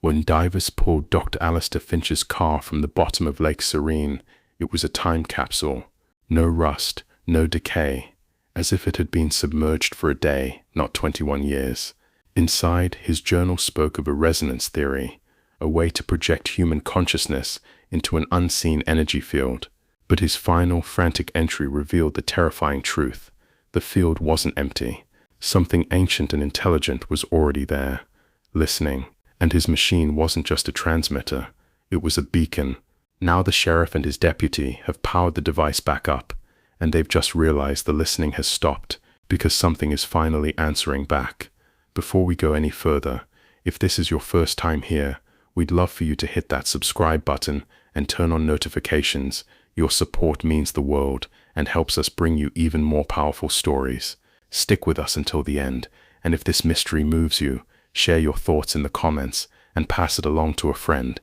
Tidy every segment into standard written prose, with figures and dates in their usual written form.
When divers pulled Dr. Alistair Finch's car from the bottom of Lake Serene, it was a time capsule. No rust, no decay, as if it had been submerged for a day, not 21 years. Inside, his journal spoke of a resonance theory, a way to project human consciousness into an unseen energy field. But his final, frantic entry revealed the terrifying truth. The field wasn't empty. Something ancient and intelligent was already there, listening. And his machine wasn't just a transmitter, it was a beacon. Now the sheriff and his deputy have powered the device back up, and they've just realized the listening has stopped because something is finally answering back. Before we go any further, if this is your first time here, we'd love for you to hit that subscribe button and turn on notifications. Your support means the world and helps us bring you even more powerful stories. Stick with us until the end, and if this mystery moves you, share your thoughts in the comments and pass it along to a friend.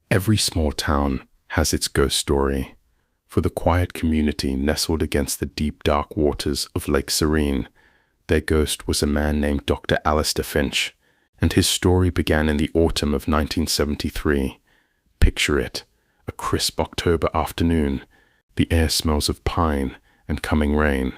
Every small town has its ghost story. For the quiet community nestled against the deep, dark waters of Lake Serene, their ghost was a man named Dr. Alistair Finch, and his story began in the autumn of 1973. Picture it, a crisp October afternoon. The air smells of pine and coming rain.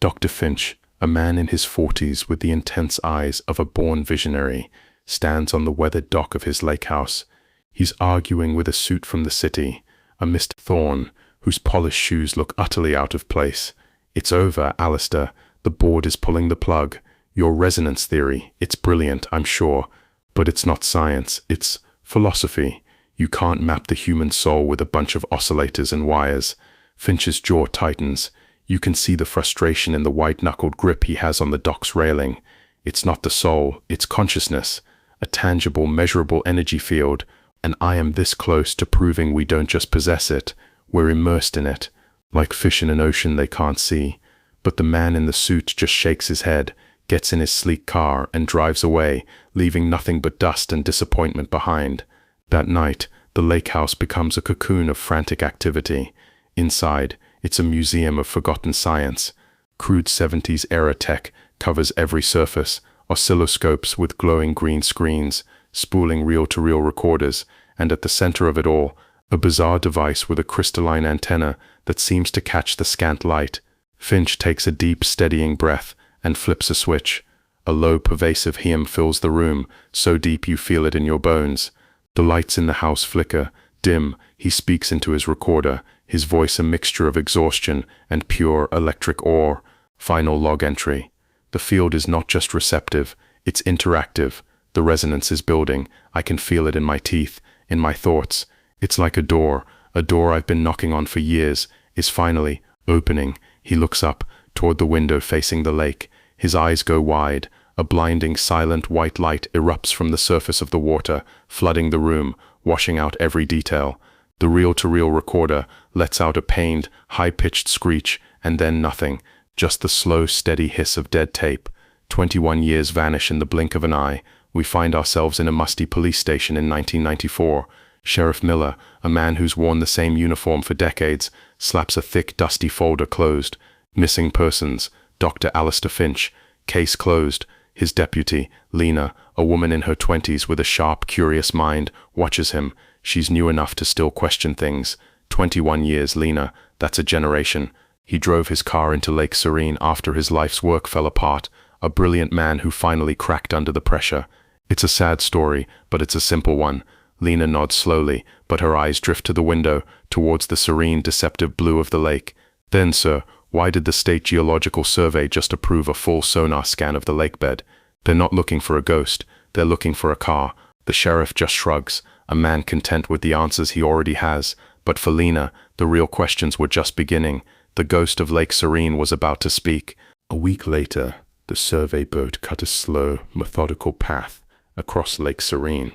Dr. Finch, a man in his 40s with the intense eyes of a born visionary, stands on the weathered dock of his lake house. He's arguing with a suit from the city, a Mr. Thorne, whose polished shoes look utterly out of place. "It's over, Alistair. The board is pulling the plug. Your resonance theory, it's brilliant, I'm sure, but it's not science, it's philosophy. You can't map the human soul with a bunch of oscillators and wires." Finch's jaw tightens. You can see the frustration in the white-knuckled grip he has on the dock's railing. It's not the soul, it's consciousness, a tangible, measurable energy field, and I am this close to proving we don't just possess it, we're immersed in it, like fish in an ocean they can't see. But the man in the suit just shakes his head, gets in his sleek car, and drives away, leaving nothing but dust and disappointment behind. That night, the lake house becomes a cocoon of frantic activity. Inside, it's a museum of forgotten science. Crude 70s-era tech covers every surface, oscilloscopes with glowing green screens, spooling reel-to-reel recorders, and at the center of it all, a bizarre device with a crystalline antenna that seems to catch the scant light. Finch takes a deep, steadying breath and flips a switch. A low, pervasive hum fills the room, so deep you feel it in your bones. The lights in the house flicker, dim. He speaks into his recorder, his voice a mixture of exhaustion and pure electric awe. Final log entry. The field is not just receptive, it's interactive. The resonance is building. I can feel it in my teeth, in my thoughts. It's like a door I've been knocking on for years, is finally opening. He looks up, toward the window facing the lake. His eyes go wide. A blinding, silent white light erupts from the surface of the water, flooding the room, washing out every detail. The reel-to-reel recorder lets out a pained, high-pitched screech, and then nothing, just the slow, steady hiss of dead tape. 21 years vanish in the blink of an eye. We find ourselves in a musty police station in 1994. Sheriff Miller, a man who's worn the same uniform for decades, slaps a thick, dusty folder closed. Missing persons, Dr. Alistair Finch. Case closed. His deputy, Lena, a woman in her 20s with a sharp, curious mind, watches him. She's new enough to still question things. 21 years, Lena, that's a generation. He drove his car into Lake Serene after his life's work fell apart, a brilliant man who finally cracked under the pressure. It's a sad story, but it's a simple one. Lena nods slowly, but her eyes drift to the window, towards the serene, deceptive blue of the lake. "Then, sir, why did the State Geological Survey just approve a full sonar scan of the lakebed? They're not looking for a ghost, they're looking for a car." The sheriff just shrugs, a man content with the answers he already has. But for Lena, the real questions were just beginning. The ghost of Lake Serene was about to speak. A week later, the survey boat cut a slow, methodical path across Lake Serene.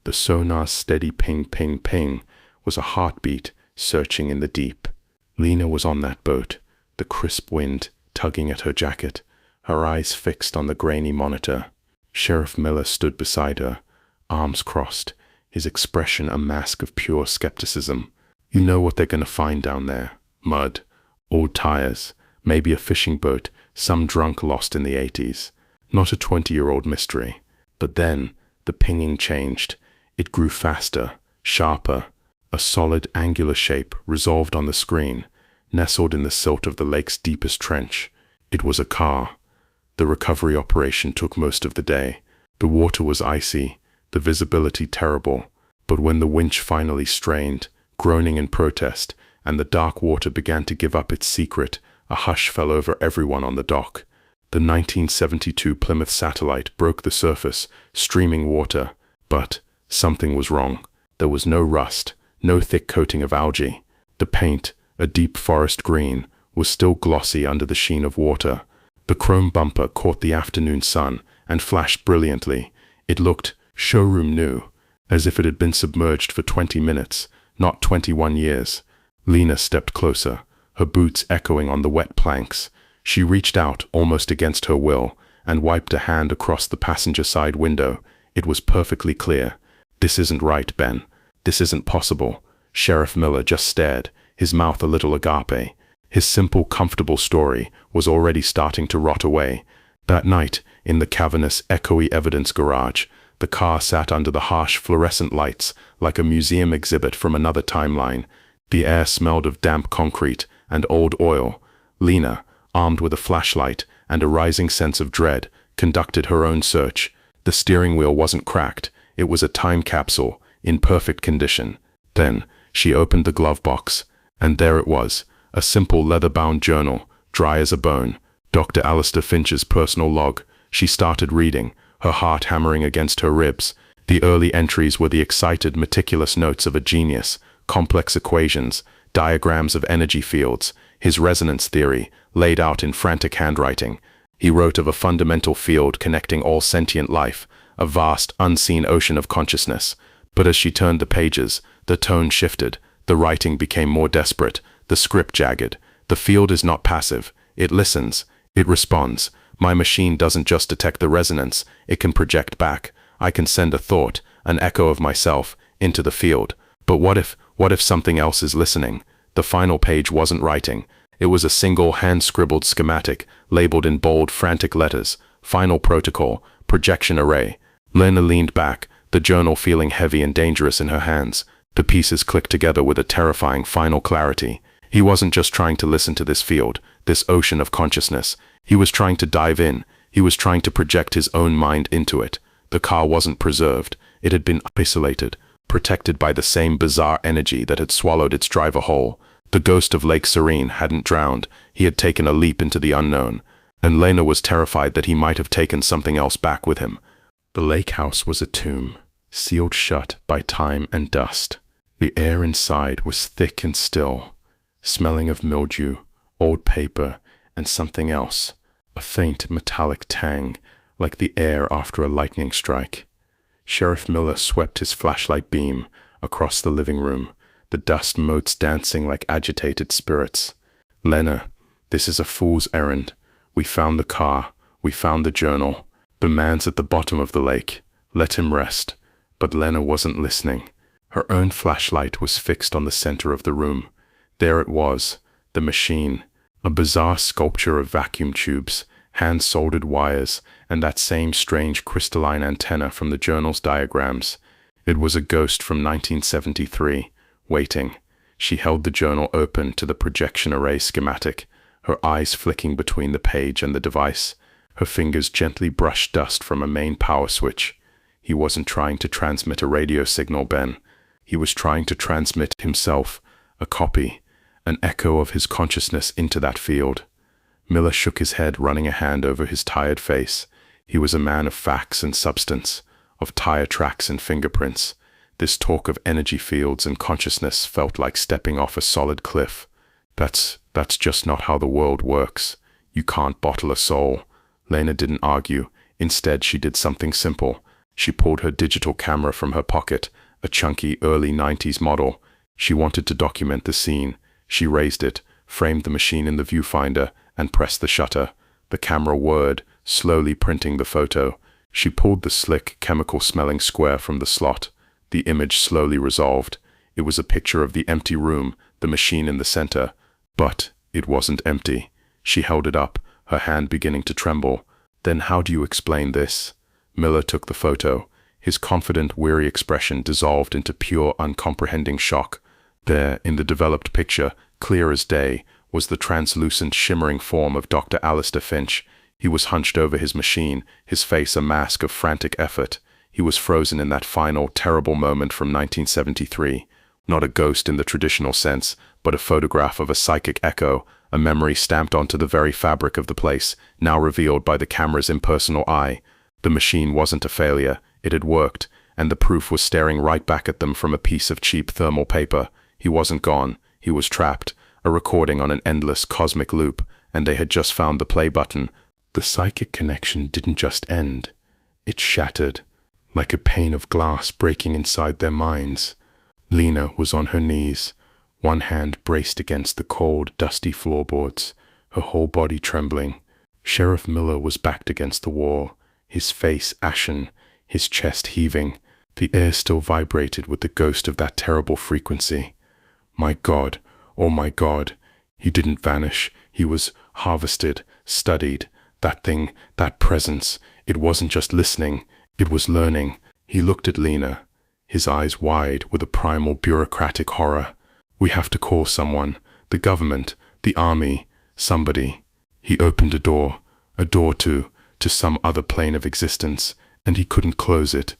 The sonar's steady ping, ping, ping was a heartbeat searching in the deep. Lena was on that boat, the crisp wind tugging at her jacket, her eyes fixed on the grainy monitor. Sheriff Miller stood beside her, arms crossed, his expression a mask of pure skepticism. "You know what they're going to find down there. Mud, old tires, maybe a fishing boat, some drunk lost in the 80s. Not a 20-year-old mystery." But then, the pinging changed. It grew faster, sharper, a solid angular shape resolved on the screen, nestled in the silt of the lake's deepest trench. It was a car. The recovery operation took most of the day. The water was icy, the visibility terrible, but when the winch finally strained, groaning in protest, and the dark water began to give up its secret, a hush fell over everyone on the dock. The 1972 Plymouth satellite broke the surface, streaming water, but something was wrong. There was no rust, no thick coating of algae. The paint, a deep forest green, was still glossy under the sheen of water. The chrome bumper caught the afternoon sun and flashed brilliantly. It looked showroom new, as if it had been submerged for 20 minutes, not 21 years. Lena stepped closer, her boots echoing on the wet planks. She reached out, almost against her will, and wiped a hand across the passenger side window. It was perfectly clear. "This isn't right, Ben. This isn't possible." Sheriff Miller just stared, his mouth a little agape. His simple, comfortable story was already starting to rot away. That night, in the cavernous, echoey evidence garage, the car sat under the harsh fluorescent lights, like a museum exhibit from another timeline. The air smelled of damp concrete and old oil. Lena, armed with a flashlight and a rising sense of dread, conducted her own search. The steering wheel wasn't cracked. It was a time capsule, in perfect condition. Then, she opened the glove box, and there it was, a simple leather-bound journal, dry as a bone. Dr. Alistair Finch's personal log. She started reading, her heart hammering against her ribs. The early entries were the excited, meticulous notes of a genius, complex equations, diagrams of energy fields, his resonance theory, laid out in frantic handwriting. He wrote of a fundamental field connecting all sentient life, a vast, unseen ocean of consciousness. But as she turned the pages, the tone shifted, the writing became more desperate, the script jagged. "The field is not passive. It listens. It responds. My machine doesn't just detect the resonance, it can project back. I can send a thought, an echo of myself, into the field. But what if something else is listening?" The final page wasn't writing. It was a single hand-scribbled schematic, labeled in bold, frantic letters. "Final protocol, projection array." Lena leaned back, the journal feeling heavy and dangerous in her hands. The pieces clicked together with a terrifying final clarity. He wasn't just trying to listen to this field, this ocean of consciousness. He was trying to dive in. He was trying to project his own mind into it. The car wasn't preserved. It had been isolated, protected by the same bizarre energy that had swallowed its driver whole. The ghost of Lake Serene hadn't drowned. He had taken a leap into the unknown. And Lena was terrified that he might have taken something else back with him. The lake house was a tomb, sealed shut by time and dust. The air inside was thick and still, smelling of mildew, old paper, and something else, a faint metallic tang, like the air after a lightning strike. Sheriff Miller swept his flashlight beam across the living room, the dust motes dancing like agitated spirits. "Lena, this is a fool's errand. We found the car, we found the journal. The man's at the bottom of the lake. Let him rest." But Lena wasn't listening. Her own flashlight was fixed on the center of the room. There it was, the machine, a bizarre sculpture of vacuum tubes, hand-soldered wires, and that same strange crystalline antenna from the journal's diagrams. It was a ghost from 1973, waiting. She held the journal open to the projection array schematic, her eyes flicking between the page and the device. Her fingers gently brushed dust from a main power switch. He wasn't trying to transmit a radio signal, Ben. He was trying to transmit himself, a copy, an echo of his consciousness into that field. Miller shook his head, running a hand over his tired face. He was a man of facts and substance, of tire tracks and fingerprints. This talk of energy fields and consciousness felt like stepping off a solid cliff. That's just not how the world works. You can't bottle a soul. Lena didn't argue. Instead, she did something simple. She pulled her digital camera from her pocket, a chunky early 90s model. She wanted to document the scene. She raised it, framed the machine in the viewfinder, and pressed the shutter. The camera whirred, slowly printing the photo. She pulled the slick, chemical-smelling square from the slot. The image slowly resolved. It was a picture of the empty room, the machine in the center. But it wasn't empty. She held it up, her hand beginning to tremble. "Then how do you explain this?" Miller took the photo. His confident, weary expression dissolved into pure, uncomprehending shock. There, in the developed picture, clear as day, was the translucent, shimmering form of Dr. Alistair Finch. He was hunched over his machine, his face a mask of frantic effort. He was frozen in that final, terrible moment from 1973. Not a ghost in the traditional sense, but a photograph of a psychic echo, a memory stamped onto the very fabric of the place, now revealed by the camera's impersonal eye. The machine wasn't a failure, it had worked, and the proof was staring right back at them from a piece of cheap thermal paper. He wasn't gone, he was trapped, a recording on an endless cosmic loop, and they had just found the play button. The psychic connection didn't just end, it shattered, like a pane of glass breaking inside their minds. Lena was on her knees, one hand braced against the cold, dusty floorboards, her whole body trembling. Sheriff Miller was backed against the wall, his face ashen, his chest heaving. The air still vibrated with the ghost of that terrible frequency. My God, oh my God, he didn't vanish, he was harvested, studied. That thing, that presence, it wasn't just listening, it was learning. He looked at Lena, his eyes wide with a primal bureaucratic horror. We have to call someone, the government, the army, somebody. He opened a door to some other plane of existence, and he couldn't close it.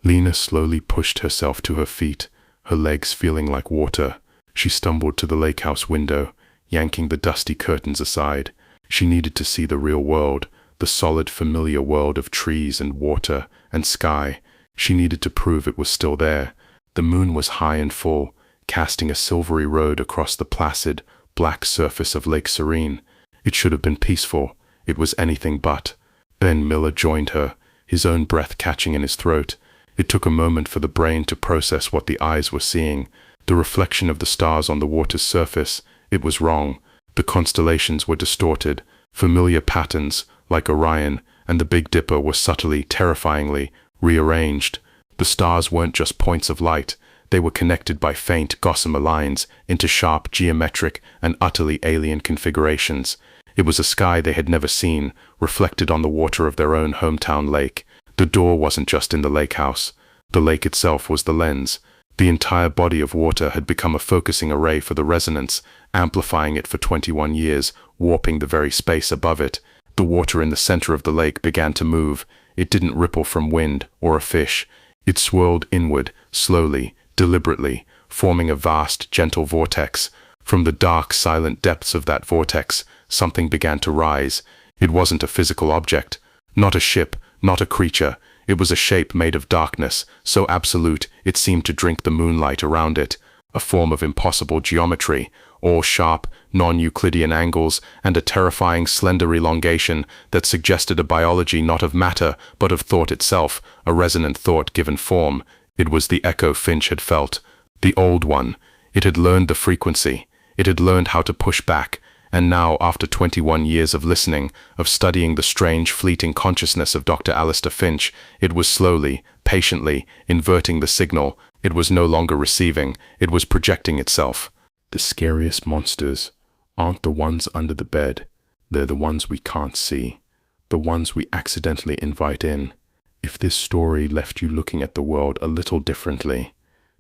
Lena slowly pushed herself to her feet, her legs feeling like water. She stumbled to the lake house window, yanking the dusty curtains aside. She needed to see the real world, the solid, familiar world of trees and water and sky. She needed to prove it was still there. The moon was high and full, casting a silvery road across the placid, black surface of Lake Serene. It should have been peaceful. It was anything but. Then Miller joined her, his own breath catching in his throat. It took a moment for the brain to process what the eyes were seeing. The reflection of the stars on the water's surface, it was wrong. The constellations were distorted. Familiar patterns, like Orion and the Big Dipper, were subtly, terrifyingly rearranged. The stars weren't just points of light. They were connected by faint, gossamer lines into sharp, geometric, and utterly alien configurations. It was a sky they had never seen, reflected on the water of their own hometown lake. The door wasn't just in the lake house. The lake itself was the lens. The entire body of water had become a focusing array for the resonance, amplifying it for 21 years, warping the very space above it. The water in the center of the lake began to move. It didn't ripple from wind or a fish. It swirled inward, slowly, deliberately, forming a vast, gentle vortex. From the dark, silent depths of that vortex, something began to rise. It wasn't a physical object, not a ship, not a creature. It was a shape made of darkness, so absolute it seemed to drink the moonlight around it, a form of impossible geometry, all sharp, non-Euclidean angles, and a terrifying slender elongation that suggested a biology not of matter, but of thought itself, a resonant thought given form. It was the echo Finch had felt, the old one. It had learned the frequency. It had learned how to push back. And now, after 21 years of listening, of studying the strange, fleeting consciousness of Dr. Alistair Finch, it was slowly, patiently, inverting the signal. It was no longer receiving, it was projecting itself. The scariest monsters aren't the ones under the bed. They're the ones we can't see, the ones we accidentally invite in. If this story left you looking at the world a little differently,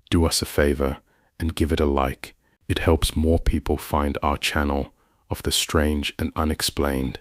do us a favor and give it a like. It helps more people find our channel of the strange and unexplained.